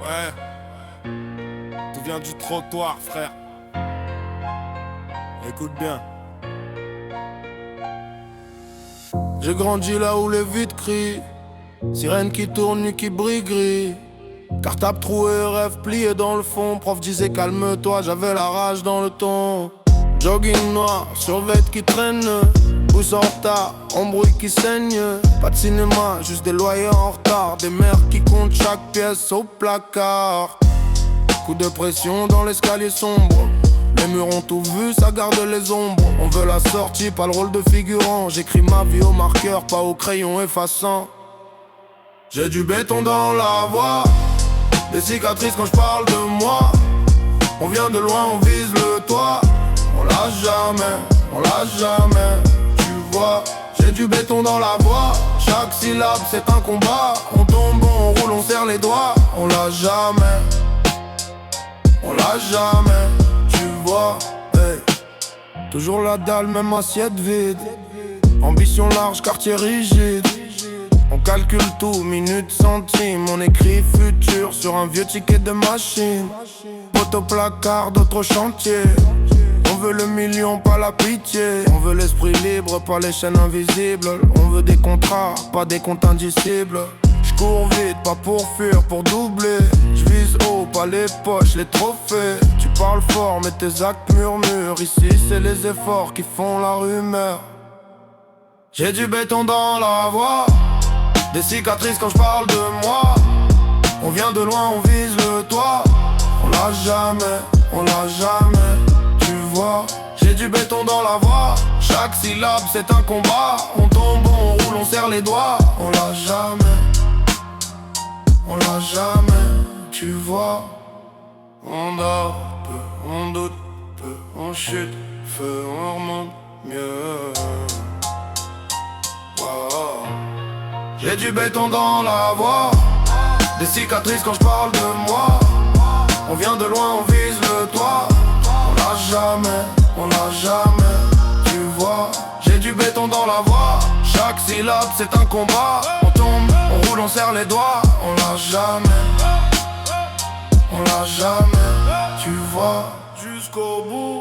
Ouais, tout vient du trottoir, frère. Écoute bien. J'ai grandi là où les vides crient, sirène qui tourne, nuit qui brille gris. Cartable troué, rêve plié dans le fond. Prof disait calme-toi, j'avais la rage dans le ton. Jogging noir, survêt qui traîne, pousse en retard, embrouille qui saigne. Pas de cinéma, juste des loyers en retard. Des mères qui comptent chaque pièce au placard. Coup de pression dans l'escalier sombre. Les murs ont tout vu, ça garde les ombres. On veut la sortie, pas le rôle de figurant. J'écris ma vie au marqueur, pas au crayon effaçant. J'ai du béton dans la voix, des cicatrices quand je parle de moi. On vient de loin, on vise le toit. On l'a jamais, tu vois. J'ai du béton dans la voix, chaque syllabe c'est un combat. On tombe, on roule, on serre les doigts. On l'a jamais, tu vois, hey. Toujours la dalle, même assiette vide. Ambition large, quartier rigide. On calcule tout, minutes, centimes. On écrit futur sur un vieux ticket de machine. Poteau placard, d'autres chantiers. On veut le million, pas la pitié. On veut l'esprit libre, pas les chaînes invisibles. On veut des contrats, pas des comptes indicibles. J'cours vite, pas pour fuir, pour doubler. J'vise haut, pas les poches, les trophées. Tu parles fort, mais tes actes murmurent. Ici, c'est les efforts qui font la rumeur. J'ai du béton dans la voix, des cicatrices quand je parle de moi. On vient de loin, on vise le toit. On l'a jamais, tu vois. J'ai du béton dans la voix, chaque syllabe c'est un combat. On tombe, on roule, on serre les doigts. On l'a jamais, tu vois. On dort peu, on doute peu, on chute, feu, on remonte mieux. Wow. J'ai du béton dans la voix, des cicatrices quand je parle de moi. On vient de loin, on vise le toit. On l'a jamais, tu vois. J'ai du béton dans la voix, chaque syllabe c'est un combat. On tombe, on roule, on serre les doigts. On l'a jamais, tu vois. Jusqu'au bout.